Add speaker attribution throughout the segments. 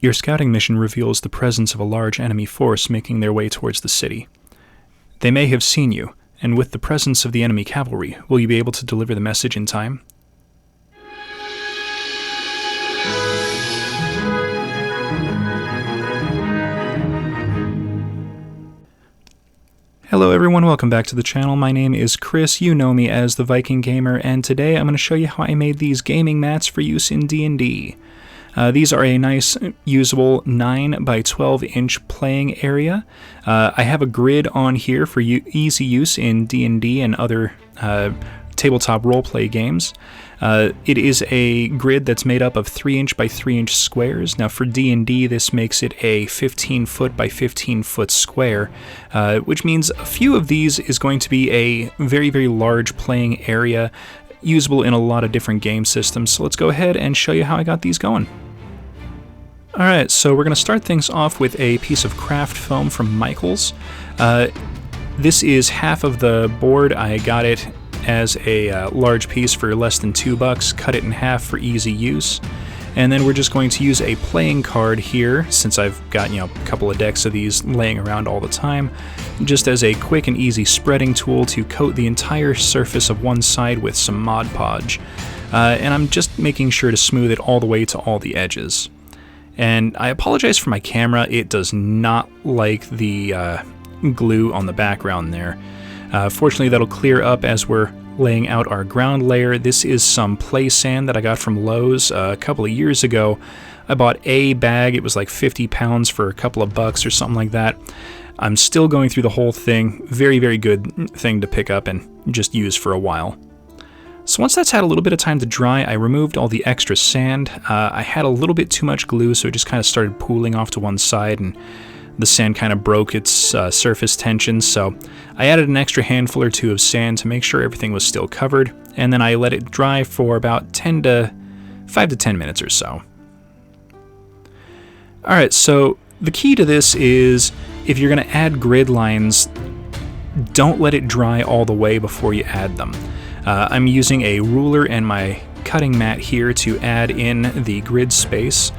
Speaker 1: Your scouting mission reveals the presence of a large enemy force making their way towards the city. They may have seen you, and with the presence of the enemy cavalry, will you be able to deliver the message in time? Hello everyone, welcome back to the channel. My name is Chris, you know me as the Viking Gamer, and today I'm going to show you how I made these gaming mats for use in D&D. These are a nice, usable 9 by 12 inch playing area. I have a grid on here for easy use in D&D and other tabletop roleplay games. It is a grid that's made up of 3 inch by 3 inch squares. Now for D&D this makes it a 15 foot by 15 foot square, which means a few of these is going to be a very, very large playing area, usable in a lot of different game systems. So let's go ahead and show you how I got these going. Alright, so we're going to start things off with a piece of craft foam from Michaels. This is half of the board. I got it as a large piece for less than $2, cut it in half for easy use. And then we're just going to use a playing card here, since I've got, a couple of decks of these laying around all the time, just as a quick and easy spreading tool to coat the entire surface of one side with some Mod Podge. And I'm just making sure to smooth it all the way to all the edges. And I apologize for my camera, it does not like the glue on the background there. Fortunately that'll clear up as we're laying out our ground layer. This is some play sand that I got from Lowe's a couple of years ago. I bought a bag, it was like 50 pounds for a couple of bucks or something like that. I'm still going through the whole thing. Very, very good thing to pick up and just use for a while. So once that's had a little bit of time to dry, I removed all the extra sand. I had a little bit too much glue, so it just kind of started pooling off to one side, and the sand kind of broke its surface tension, so I added an extra handful or two of sand to make sure everything was still covered, and then I let it dry for about 5 to 10 minutes or so. Alright, so the key to this is, if you're going to add grid lines, don't let it dry all the way before you add them. I'm using a ruler and my cutting mat here to add in the grid space,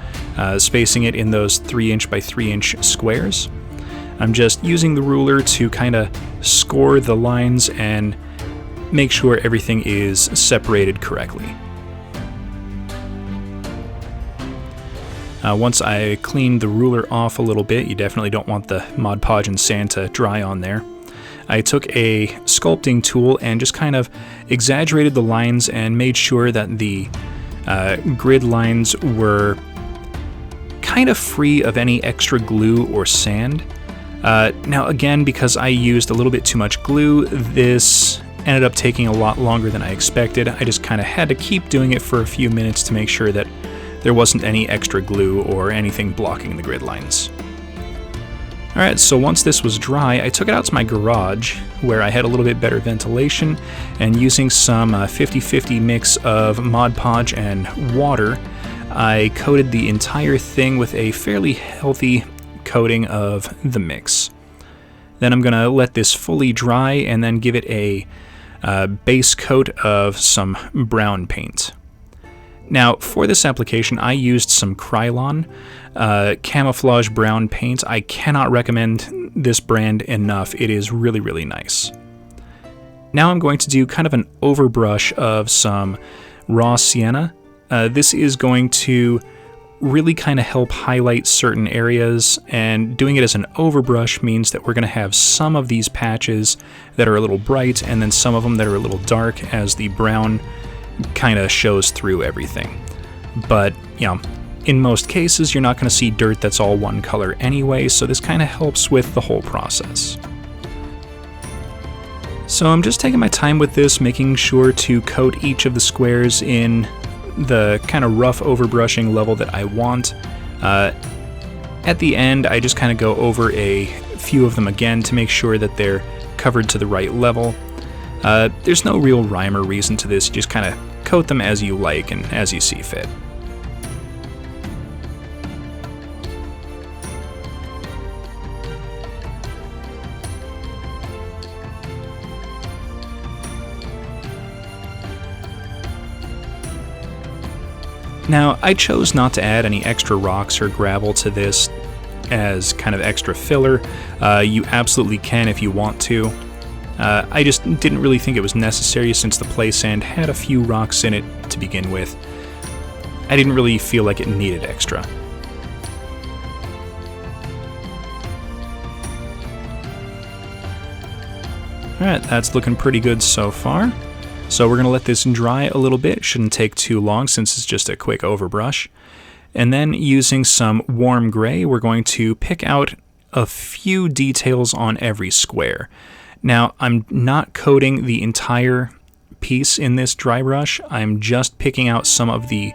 Speaker 1: spacing it in those 3 inch by 3 inch squares. I'm just using the ruler to kind of score the lines and make sure everything is separated correctly. Once I cleaned the ruler off a little bit, you definitely don't want the Mod Podge and sand to dry on there. I took a sculpting tool and just kind of exaggerated the lines and made sure that the grid lines were kind of free of any extra glue or sand. Now again, because I used a little bit too much glue, this ended up taking a lot longer than I expected. I just kind of had to keep doing it for a few minutes to make sure that there wasn't any extra glue or anything blocking the grid lines. Alright, so once this was dry, I took it out to my garage, where I had a little bit better ventilation, and using some 50-50 mix of Mod Podge and water, I coated the entire thing with a fairly healthy coating of the mix. Then I'm going to let this fully dry and then give it a base coat of some brown paint. Now, for this application, I used some Krylon camouflage brown paint. I cannot recommend this brand enough. It is really, really nice. Now I'm going to do kind of an overbrush of some raw sienna. This is going to really kind of help highlight certain areas, and doing it as an overbrush means that we're going to have some of these patches that are a little bright and then some of them that are a little dark, as the brown kind of shows through everything. But, in most cases you're not going to see dirt that's all one color anyway, so this kind of helps with the whole process. So I'm just taking my time with this, making sure to coat each of the squares in the kind of rough overbrushing level that I want. At the end I just kind of go over a few of them again to make sure that they're covered to the right level. There's no real rhyme or reason to this, you just kind of coat them as you like and as you see fit. Now, I chose not to add any extra rocks or gravel to this as kind of extra filler. You absolutely can if you want to. I just didn't really think it was necessary since the play sand had a few rocks in it to begin with. I didn't really feel like it needed extra. Alright, that's looking pretty good so far. So we're going to let this dry a little bit. Shouldn't take too long since it's just a quick overbrush. And then using some warm gray, we're going to pick out a few details on every square. Now, I'm not coating the entire piece in this dry brush. I'm just picking out some of the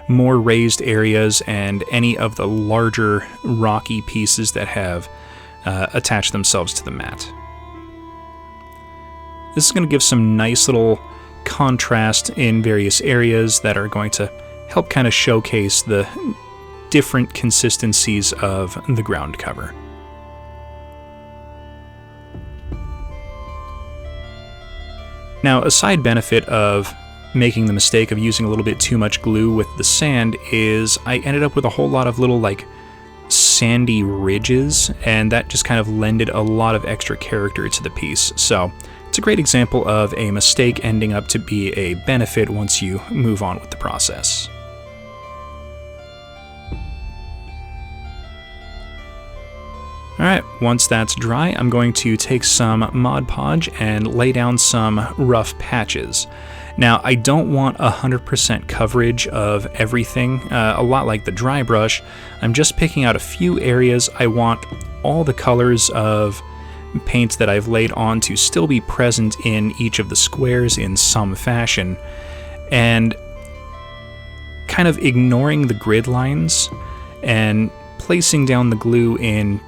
Speaker 1: more raised areas and any of the larger rocky pieces that have attached themselves to the mat. This is going to give some nice little contrast in various areas that are going to help kind of showcase the different consistencies of the ground cover. Now, a side benefit of making the mistake of using a little bit too much glue with the sand is I ended up with a whole lot of little like sandy ridges, and that just kind of lended a lot of extra character to the piece. So it's a great example of a mistake ending up to be a benefit once you move on with the process. Alright, once that's dry, I'm going to take some Mod Podge and lay down some rough patches. Now, I don't want 100% coverage of everything, a lot like the dry brush. I'm just picking out a few areas I want all the colors of paint that I've laid on to still be present in each of the squares in some fashion, and kind of ignoring the grid lines and placing down the glue in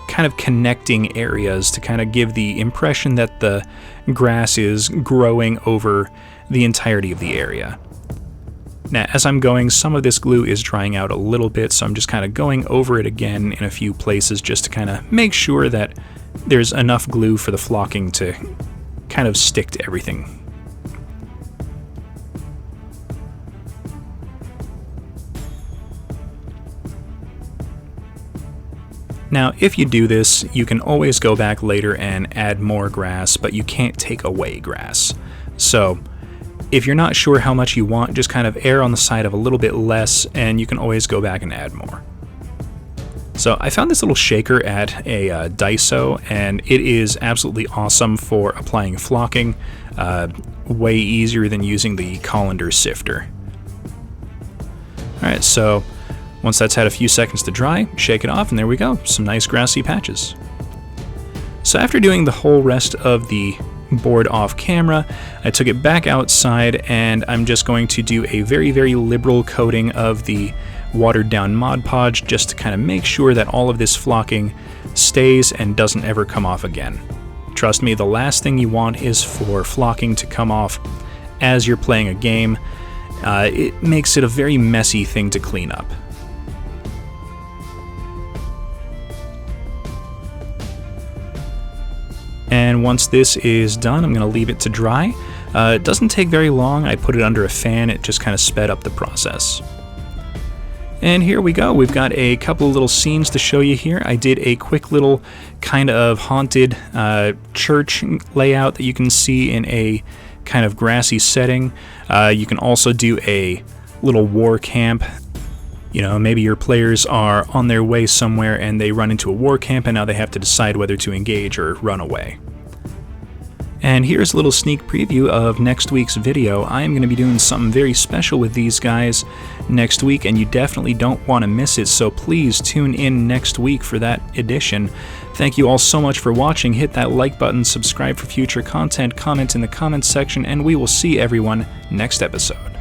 Speaker 1: kind of connecting areas to kind of give the impression that the grass is growing over the entirety of the area. Now, as I'm going, some of this glue is drying out a little bit, so I'm just kind of going over it again in a few places just to kind of make sure that there's enough glue for the flocking to kind of stick to everything. Now, if you do this, you can always go back later and add more grass, but you can't take away grass. So, if you're not sure how much you want, just kind of err on the side of a little bit less, and you can always go back and add more. So I found this little shaker at a Daiso, and it is absolutely awesome for applying flocking, way easier than using the colander sifter. Alright, so once that's had a few seconds to dry, shake it off, and there we go, some nice grassy patches. So after doing the whole rest of the board off camera, I took it back outside, and I'm just going to do a very, very liberal coating of the watered down Mod Podge just to kind of make sure that all of this flocking stays and doesn't ever come off again. Trust me, the last thing you want is for flocking to come off as you're playing a game. It makes it a very messy thing to clean up. And once this is done, I'm going to leave it to dry. It doesn't take very long. I put it under a fan. It just kind of sped up the process. And here we go. We've got a couple of little scenes to show you here. I did a quick little kind of haunted church layout that you can see in a kind of grassy setting. You can also do a little war camp. You know, maybe your players are on their way somewhere and they run into a war camp, and now they have to decide whether to engage or run away. And here's a little sneak preview of next week's video. I am going to be doing something very special with these guys next week, and you definitely don't want to miss it, so please tune in next week for that edition. Thank you all so much for watching. Hit that like button, subscribe for future content, comment in the comments section, and we will see everyone next episode.